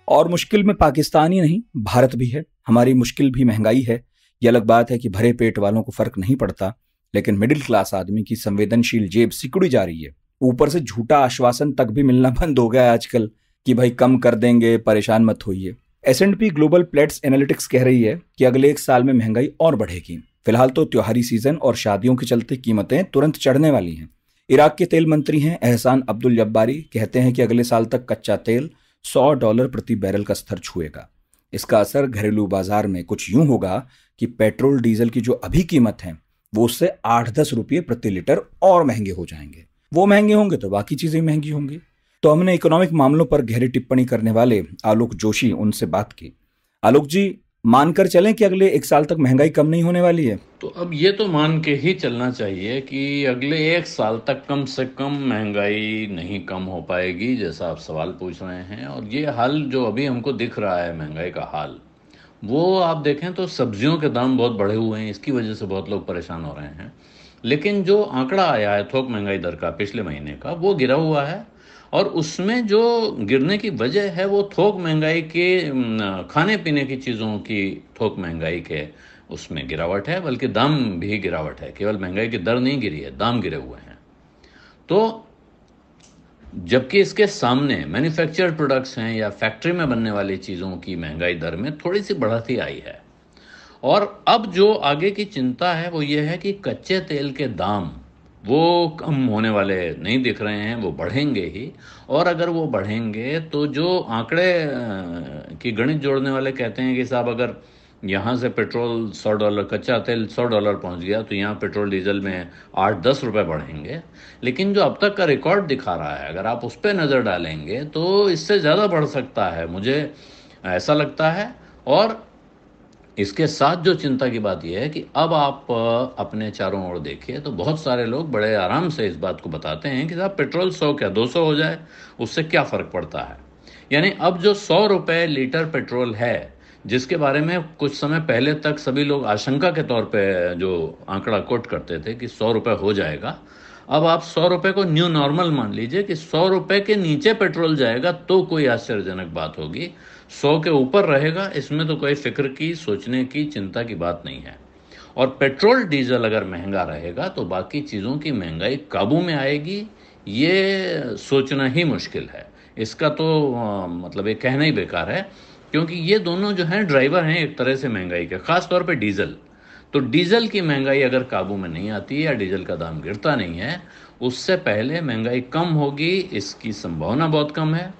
और मुश्किल में पाकिस्तान ही नहीं, भारत भी है। हमारी मुश्किल भी महंगाई है। ये अलग बात है कि भरे पेट वालों को फर्क नहीं पड़ता, लेकिन मिडिल क्लास आदमी की संवेदनशील जेब सिकुड़ी जा रही है। ऊपर से झूठा आश्वासन तक भी मिलना बंद हो गया है आजकल कि भाई कम कर देंगे, परेशान मत होइए। S&P ग्लोबल प्लेट्स एनालिटिक्स कह रही है कि अगले 1 साल में महंगाई और बढ़ेगी। फिलहाल तो त्योहारी सीजन और शादियों के चलते कीमतें तुरंत चढ़ने वाली हैं। इराक के तेल मंत्री हैं एहसान अब्दुल जब्बारी, कहते हैं कि अगले साल तक कच्चा तेल $100 प्रति बैरल का स्तर छुएगा। इसका असर घरेलू बाजार में कुछ यूं होगा कि पेट्रोल डीजल की जो अभी कीमत है वो उससे 8-10 रुपये प्रति लीटर और महंगे हो जाएंगे। वो महंगे होंगे तो बाकी चीजें महंगी होंगी। तो हमने इकोनॉमिक मामलों पर गहरी टिप्पणी करने वाले आलोक जोशी उनसे बात की। आलोक जी, मानकर चलें कि अगले 1 साल तक महंगाई कम नहीं होने वाली है? तो अब ये तो मान के ही चलना चाहिए कि अगले 1 साल तक कम से कम महंगाई नहीं कम हो पाएगी, जैसा आप सवाल पूछ रहे हैं। और ये हाल जो अभी हमको दिख रहा है महंगाई का हाल, वो आप देखें तो सब्जियों के दाम बहुत बढ़े हुए हैं, इसकी वजह से बहुत लोग परेशान हो रहे हैं। लेकिन जो आंकड़ा आया है थोक महंगाई दर का पिछले महीने का, वो गिरा हुआ है और उसमें जो गिरने की वजह है वो थोक महंगाई के खाने पीने की चीज़ों की थोक महंगाई के उसमें गिरावट है, बल्कि दाम भी गिरावट है। केवल महंगाई की दर नहीं गिरी है, दाम गिरे हुए हैं। तो जबकि इसके सामने मैन्युफैक्चर्ड प्रोडक्ट्स हैं या फैक्ट्री में बनने वाली चीज़ों की महंगाई दर में थोड़ी सी बढ़ोतरी आई है। और अब जो आगे की चिंता है वो ये है कि कच्चे तेल के दाम वो कम होने वाले नहीं दिख रहे हैं, वो बढ़ेंगे ही। और अगर वो बढ़ेंगे तो जो आंकड़े की गणित जोड़ने वाले कहते हैं कि साहब अगर यहाँ से पेट्रोल $100, कच्चा तेल $100 पहुँच गया तो यहाँ पेट्रोल डीजल में 8-10 रुपये बढ़ेंगे। लेकिन जो अब तक का रिकॉर्ड दिखा रहा है, अगर आप उस पर नज़र डालेंगे तो इससे ज़्यादा बढ़ सकता है, मुझे ऐसा लगता है। और इसके साथ जो चिंता की बात यह है कि अब आप अपने चारों ओर देखिए तो बहुत सारे लोग बड़े आराम से इस बात को बताते हैं कि साहब पेट्रोल 100 क्या 200 हो जाए, उससे क्या फ़र्क पड़ता है। यानी अब जो 100 रुपये लीटर पेट्रोल है, जिसके बारे में कुछ समय पहले तक सभी लोग आशंका के तौर पे जो आंकड़ा कोट करते थे कि 100 रुपये हो जाएगा, अब आप 100 रुपये को न्यू नॉर्मल मान लीजिए कि 100 रुपये के नीचे पेट्रोल जाएगा तो कोई आश्चर्यजनक बात होगी। 100 के ऊपर रहेगा, इसमें तो कोई फिक्र की, सोचने की, चिंता की बात नहीं है। और पेट्रोल डीजल अगर महंगा रहेगा तो बाकी चीज़ों की महंगाई काबू में आएगी, ये सोचना ही मुश्किल है। इसका तो मतलब ये कहना ही बेकार है, क्योंकि ये दोनों जो हैं ड्राइवर हैं एक तरह से महंगाई के, ख़ास तौर पे डीजल। तो डीजल की महंगाई अगर काबू में नहीं आती या डीजल का दाम गिरता नहीं है, उससे पहले महंगाई कम होगी, इसकी संभावना बहुत कम है।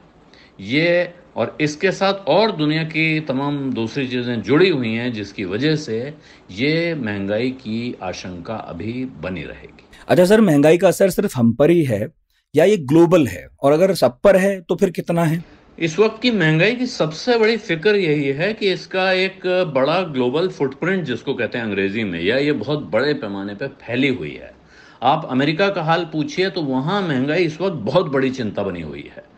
ये और इसके साथ और दुनिया की तमाम दूसरी चीज़ें जुड़ी हुई हैं, जिसकी वजह से ये महंगाई की आशंका अभी बनी रहेगी। अच्छा सर, महंगाई का असर सिर्फ हम पर ही है या ये ग्लोबल है, और अगर सब पर है तो फिर कितना है? इस वक्त की महंगाई की सबसे बड़ी फिक्र यही है कि इसका एक बड़ा ग्लोबल फुटप्रिंट, जिसको कहते हैं अंग्रेजी में, या ये बहुत बड़े पैमाने पर फैली हुई है। आप अमेरिका का हाल पूछिए तो वहाँ महंगाई इस वक्त बहुत बड़ी चिंता बनी हुई है।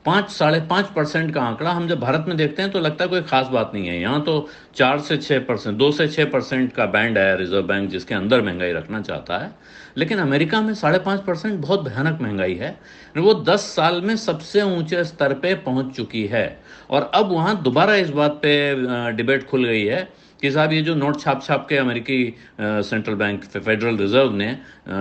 5-5.5% का आंकड़ा हम जब भारत में देखते हैं तो लगता है कोई खास बात नहीं है। यहाँ तो 4 से 6%, 2 से 6% का बैंड है रिजर्व बैंक जिसके अंदर महंगाई रखना चाहता है। लेकिन अमेरिका में 5.5% बहुत भयानक महंगाई है। वो 10 साल में सबसे ऊंचे स्तर पे पहुंच चुकी है। और अब वहाँ दोबारा इस बात पे डिबेट खुल गई है कि साहब ये जो नोट छाप के अमेरिकी सेंट्रल बैंक फेडरल रिजर्व ने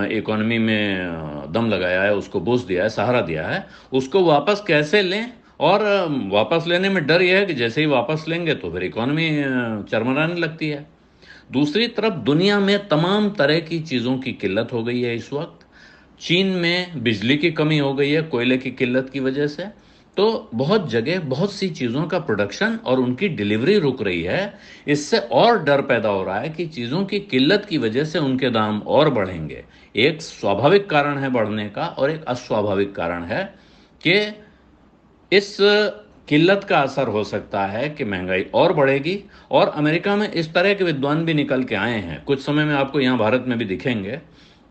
इकोनॉमी में दम लगाया है, उसको बूस्ट दिया है, सहारा दिया है, उसको वापस कैसे लें। और वापस लेने में डर यह है कि जैसे ही वापस लेंगे तो फिर इकोनॉमी चरमराने लगती है। दूसरी तरफ दुनिया में तमाम तरह की चीज़ों की किल्लत हो गई है इस वक्त। चीन में बिजली की कमी हो गई है कोयले की किल्लत की वजह से। तो बहुत जगह बहुत सी चीज़ों का प्रोडक्शन और उनकी डिलीवरी रुक रही है। इससे और डर पैदा हो रहा है कि चीज़ों की किल्लत की वजह से उनके दाम और बढ़ेंगे। एक स्वाभाविक कारण है बढ़ने का, और एक अस्वाभाविक कारण है कि इस किल्लत का असर हो सकता है कि महंगाई और बढ़ेगी। और अमेरिका में इस तरह के विद्वान भी निकल के आए हैं, कुछ समय में आपको यहाँ भारत में भी दिखेंगे,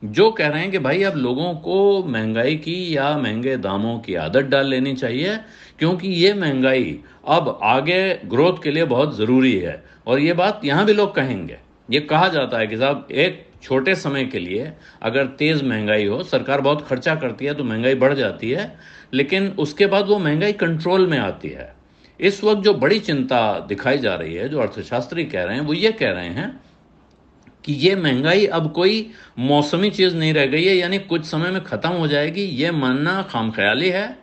जो कह रहे हैं कि भाई अब लोगों को महंगाई की या महंगे दामों की आदत डाल लेनी चाहिए, क्योंकि ये महंगाई अब आगे ग्रोथ के लिए बहुत ज़रूरी है। और ये बात यहाँ भी लोग कहेंगे। ये कहा जाता है कि साहब एक छोटे समय के लिए अगर तेज़ महंगाई हो, सरकार बहुत खर्चा करती है तो महंगाई बढ़ जाती है, लेकिन उसके बाद वो महंगाई कंट्रोल में आती है। इस वक्त जो बड़ी चिंता दिखाई जा रही है, जो अर्थशास्त्री कह रहे हैं, वो ये कह रहे हैं कि ये महंगाई अब कोई मौसमी चीज़ नहीं रह गई है, यानी कुछ समय में ख़त्म हो जाएगी, ये मानना खामख्याली है।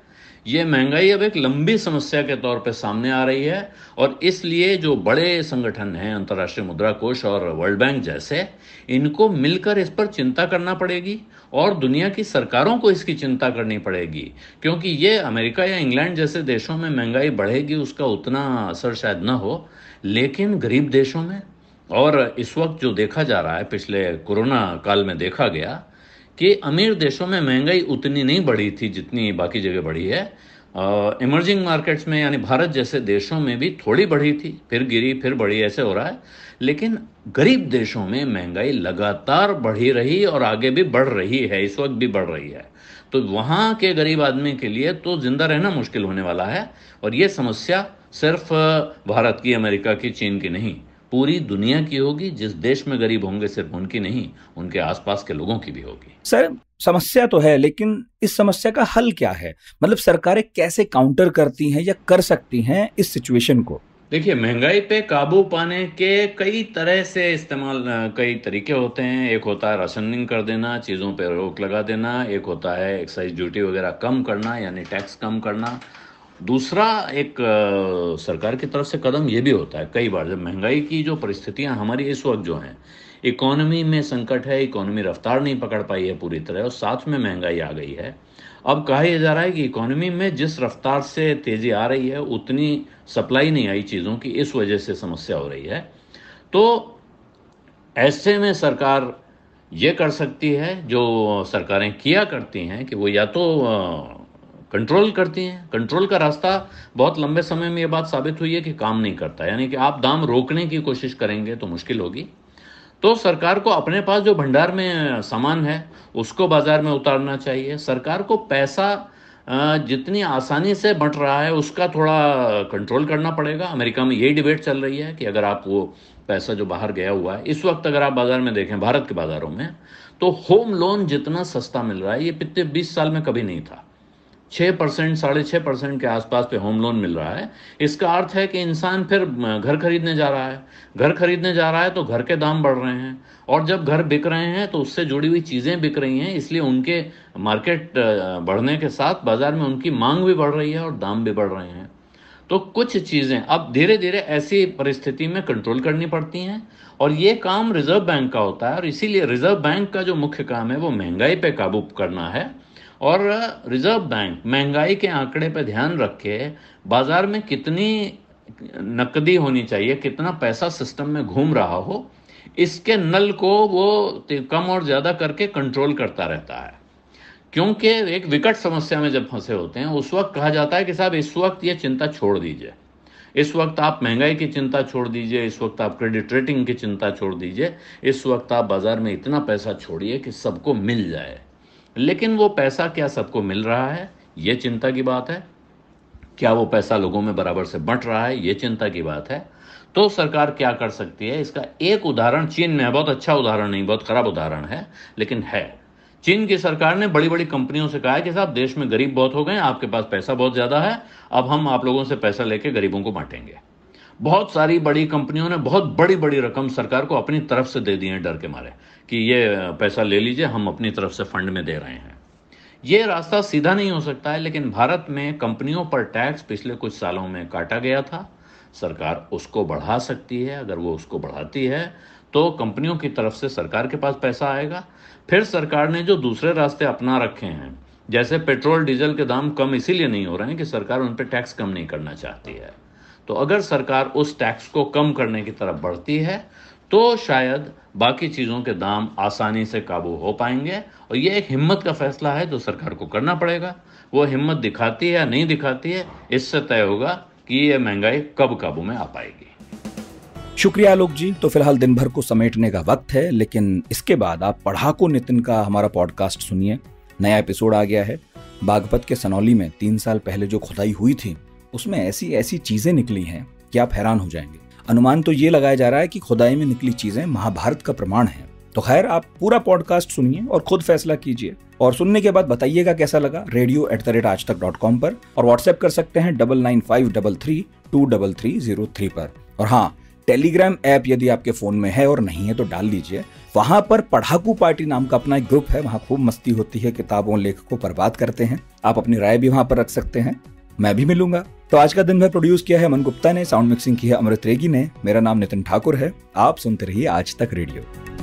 ये महंगाई अब एक लंबी समस्या के तौर पे सामने आ रही है। और इसलिए जो बड़े संगठन हैं, अंतर्राष्ट्रीय मुद्रा कोष और वर्ल्ड बैंक जैसे, इनको मिलकर इस पर चिंता करना पड़ेगी और दुनिया की सरकारों को इसकी चिंता करनी पड़ेगी। क्योंकि ये अमेरिका या इंग्लैंड जैसे देशों में महंगाई बढ़ेगी, उसका उतना असर शायद न हो, लेकिन गरीब देशों में, और इस वक्त जो देखा जा रहा है, पिछले कोरोना काल में देखा गया कि अमीर देशों में महंगाई उतनी नहीं बढ़ी थी जितनी बाकी जगह बढ़ी है। इमर्जिंग मार्केट्स में यानी भारत जैसे देशों में भी थोड़ी बढ़ी थी, फिर गिरी, फिर बढ़ी, ऐसे हो रहा है। लेकिन गरीब देशों में महंगाई लगातार बढ़ी रही और आगे भी बढ़ रही है, इस वक्त भी बढ़ रही है। तो वहाँ के गरीब आदमी के लिए तो जिंदा रहना मुश्किल होने वाला है। और ये समस्या सिर्फ भारत की, अमेरिका की, चीन की नहीं, पूरी दुनिया की होगी। जिस देश में गरीब होंगे सिर्फ उनकी नहीं, उनके आसपास के लोगों की भी होगी। सर, समस्या तो है, लेकिन इस समस्या का हल क्या है? मतलब सरकारें कैसे काउंटर करती हैं या कर सकती हैं इस सिचुएशन को? देखिए, महंगाई पे काबू पाने के कई तरह से कई तरीके होते हैं। एक होता है राशनिंग कर देना, चीज़ों पे रोक लगा देना। एक होता है एक्साइज ड्यूटी वगैरह कम करना, यानी टैक्स कम करना। दूसरा एक सरकार की तरफ से कदम ये भी होता है कई बार, जब महंगाई की जो परिस्थितियां हमारी इस वक्त जो हैं, इकोनॉमी में संकट है, इकोनॉमी रफ्तार नहीं पकड़ पाई है पूरी तरह और साथ में महंगाई आ गई है। अब कहा यह जा रहा है कि इकोनॉमी में जिस रफ्तार से तेजी आ रही है उतनी सप्लाई नहीं आई चीज़ों की, इस वजह से समस्या हो रही है। तो ऐसे में सरकार ये कर सकती है जो सरकारें किया करती हैं कि वो या तो कंट्रोल करती हैं। कंट्रोल का रास्ता बहुत लंबे समय में ये बात साबित हुई है कि काम नहीं करता, यानी कि आप दाम रोकने की कोशिश करेंगे तो मुश्किल होगी। तो सरकार को अपने पास जो भंडार में सामान है उसको बाजार में उतारना चाहिए। सरकार को पैसा जितनी आसानी से बंट रहा है उसका थोड़ा कंट्रोल करना पड़ेगा। अमेरिका में यही डिबेट चल रही है कि अगर आप वो पैसा जो बाहर गया हुआ है, इस वक्त अगर आप बाजार में देखें, भारत के बाजारों में, तो होम लोन जितना सस्ता मिल रहा है ये पिछले 20 साल में कभी नहीं था। 6%, 6.5% के आसपास पे होम लोन मिल रहा है। इसका अर्थ है कि इंसान फिर घर खरीदने जा रहा है। घर खरीदने जा रहा है तो घर के दाम बढ़ रहे हैं, और जब घर बिक रहे हैं तो उससे जुड़ी हुई चीज़ें बिक रही हैं, इसलिए उनके मार्केट बढ़ने के साथ बाजार में उनकी मांग भी बढ़ रही है और दाम भी बढ़ रहे हैं। तो कुछ चीज़ें अब धीरे धीरे ऐसी परिस्थिति में कंट्रोल करनी पड़ती हैं, और ये काम रिजर्व बैंक का होता है। और इसीलिए रिजर्व बैंक का जो मुख्य काम है वो महंगाई पे काबू करना है। और रिजर्व बैंक महंगाई के आंकड़े पर ध्यान रख के बाजार में कितनी नकदी होनी चाहिए, कितना पैसा सिस्टम में घूम रहा हो, इसके नल को वो कम और ज़्यादा करके कंट्रोल करता रहता है। क्योंकि एक विकट समस्या में जब फंसे होते हैं उस वक्त कहा जाता है कि साहब इस वक्त ये चिंता छोड़ दीजिए, इस वक्त आप महंगाई की चिंता छोड़ दीजिए, इस वक्त आप क्रेडिट रेटिंग की चिंता छोड़ दीजिए, इस वक्त आप बाजार में इतना पैसा छोड़िए कि सबको मिल जाए। लेकिन वो पैसा क्या सबको मिल रहा है, ये चिंता की बात है। क्या वो पैसा लोगों में बराबर से बंट रहा है, ये चिंता की बात है। तो सरकार क्या कर सकती है, इसका एक उदाहरण चीन में है। बहुत अच्छा उदाहरण नहीं, बहुत खराब उदाहरण है, लेकिन है। चीन की सरकार ने बड़ी बड़ी कंपनियों से कहा है कि साहब देश में गरीब बहुत हो गए, आपके पास पैसा बहुत ज़्यादा है, अब हम आप लोगों से पैसा लेके गरीबों को बांटेंगे। बहुत सारी बड़ी कंपनियों ने बहुत बड़ी बड़ी रकम सरकार को अपनी तरफ से दे दी है, डर के मारे कि ये पैसा ले लीजिए, हम अपनी तरफ से फंड में दे रहे हैं। ये रास्ता सीधा नहीं हो सकता है, लेकिन भारत में कंपनियों पर टैक्स पिछले कुछ सालों में काटा गया था। सरकार उसको बढ़ा सकती है। अगर वो उसको बढ़ाती है तो कंपनियों की तरफ से सरकार के पास पैसा आएगा। फिर सरकार ने जो दूसरे रास्ते अपना रखे हैं, जैसे पेट्रोल डीजल के दाम कम इसीलिए नहीं हो रहे हैं कि सरकार उन पर टैक्स कम नहीं करना चाहती है। तो अगर सरकार उस टैक्स को कम करने की तरफ बढ़ती है तो शायद बाकी चीज़ों के दाम आसानी से काबू हो पाएंगे। और ये एक हिम्मत का फैसला है जो सरकार को करना पड़ेगा। वो हिम्मत दिखाती है या नहीं दिखाती है, इससे तय होगा कि ये महंगाई कब काबू में आ पाएगी। शुक्रिया आलोक जी। तो फिलहाल दिन भर को समेटने का वक्त है, लेकिन इसके बाद आप पढ़ाकू नितिन का हमारा पॉडकास्ट सुनिए। नया एपिसोड आ गया है। बागपत के सनौली में 3 साल पहले जो खुदाई हुई थी उसमें ऐसी ऐसी चीजें निकली हैं कि आप हैरान हो जाएंगे। अनुमान तो ये लगाया जा रहा है कि खुदाई में निकली चीजें महाभारत का प्रमाण है। तो खैर, आप पूरा पॉडकास्ट सुनिए और खुद फैसला कीजिए, और सुनने के बाद बताइएगा कैसा लगा radio@aajtak.com पर, और व्हाट्सएप कर सकते हैं 9953323303 पर। और हाँ, टेलीग्राम ऐप यदि आपके फोन में है और नहीं है तो डाल लीजिए। वहां पर पढ़ाकू पार्टी नाम का अपना एक ग्रुप है, वहां खूब मस्ती होती है, किताबों लेखकों पर बात करते हैं। आप अपनी राय भी वहां पर रख सकते हैं, मैं भी मिलूंगा। तो आज का दिन भर प्रोड्यूस किया है अमन गुप्ता ने, साउंड मिक्सिंग की है अमृत रेगी ने। मेरा नाम नितिन ठाकुर है। आप सुनते रहिए आज तक रेडियो।